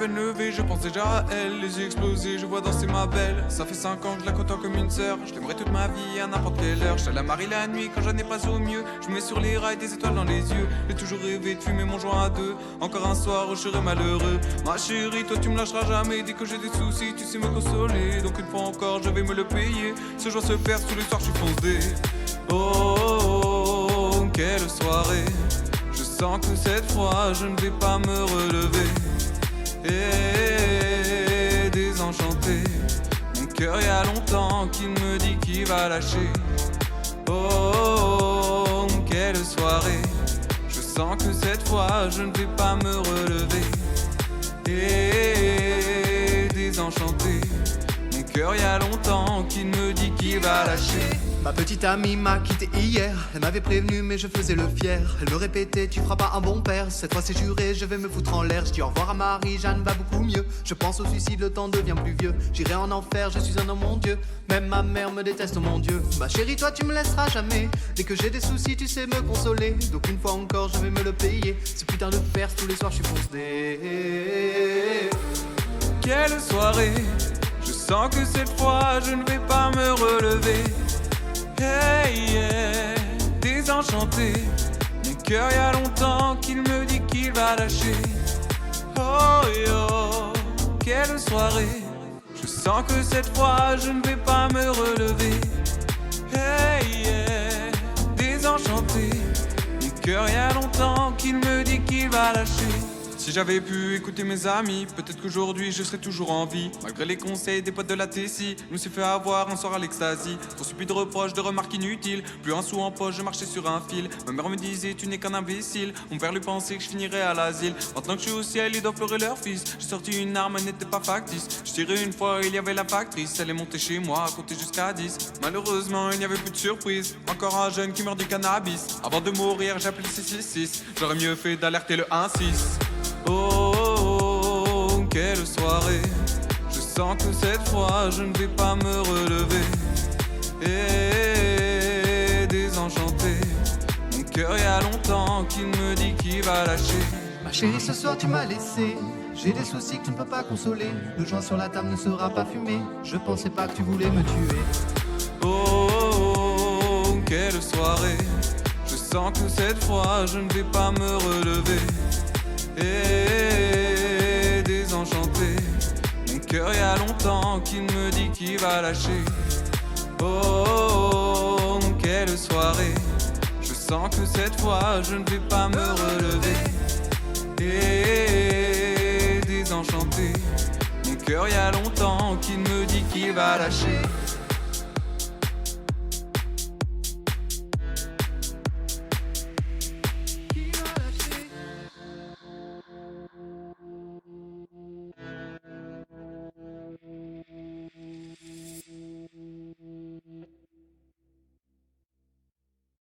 peine levée, je pense déjà à elle. Les yeux explosés, je vois danser ma belle. Ça fait 5 ans que je la côtoie comme une sœur. Je l'aimerais toute ma vie à n'importe quelle heure. Je la marie la nuit quand j'en ai pas au mieux. Je mets sur les rails des étoiles dans les yeux. J'ai toujours rêvé de fumer mon joint à deux. Encore un soir où je serai malheureux. Ma chérie, toi tu me lâcheras jamais. Dès que j'ai des soucis, tu sais me consoler. Donc une fois encore, je vais me le payer. Ce jour se perd tous les soirs, je suis foncé. Oh, oh, oh, quelle soirée. Je sens que cette fois, je ne vais pas me relever. Et désenchanté, mon cœur y a longtemps qu'il me dit qu'il va lâcher. Oh, oh, oh, quelle soirée. Je sens que cette fois je ne vais pas me relever. Et désenchanté, mon cœur y a longtemps qu'il me dit qu'il va lâcher. Ma petite amie m'a quitté hier. Elle m'avait prévenu mais je faisais le fier. Elle me répétait tu feras pas un bon père. Cette fois c'est juré, je vais me foutre en l'air. Je dis au revoir à Marie, Jeanne va beaucoup mieux. Je pense au suicide, le temps devient plus vieux. J'irai en enfer, je suis un homme mon Dieu. Même ma mère me déteste, oh mon Dieu. Ma chérie, toi tu me laisseras jamais. Dès que j'ai des soucis, tu sais me consoler. Donc une fois encore, je vais me le payer. Ce putain de perse, tous les soirs je suis foncé. Quelle soirée. Je sens que cette fois je ne vais pas me relever. Hey yeah, désenchanté, mon cœur y a longtemps qu'il me dit qu'il va lâcher. Oh yo, quelle soirée. Je sens que cette fois je ne vais pas me relever. Hey yeah, désenchanté, mon cœur y a longtemps qu'il me dit qu'il va lâcher. Si j'avais pu écouter mes amis, peut-être qu'aujourd'hui je serais toujours en vie. Malgré les conseils des potes de la Tessie, je me suis fait avoir un soir à l'extasie. Trop stupide de reproches, de remarques inutiles. Plus un sou en poche, je marchais sur un fil. Ma mère me disait tu n'es qu'un imbécile. Mon père lui pensait que je finirais à l'asile. Maintenant que je suis au ciel, ils doivent pleurer leur fils. J'ai sorti une arme, elle n'était pas factice. Je tirais une fois, il y avait la factrice. Elle est montée chez moi, compter jusqu'à 10. Malheureusement, il n'y avait plus de surprise. Encore un jeune qui meurt du cannabis. Avant de mourir, j'ai appelé 666. J'aurais mieux fait d'alerter le 1-6. Oh, oh, oh, quelle soirée. Je sens que cette fois je ne vais pas me relever. Et désenchanté, mon cœur y a longtemps qu'il me dit qu'il va lâcher. Ma chérie, ce soir tu m'as laissé. J'ai des soucis que tu ne peux pas consoler. Le joint sur la table ne sera pas fumé. Je pensais pas que tu voulais me tuer. Oh, oh, oh, quelle soirée. Je sens que cette fois je ne vais pas me relever. Et désenchanté, mon cœur y a longtemps qu'il me dit qu'il va lâcher. Oh, oh, oh, quelle soirée. Je sens que cette fois je ne vais pas me relever. Et désenchanté, mon cœur y a longtemps qu'il me dit qu'il va lâcher.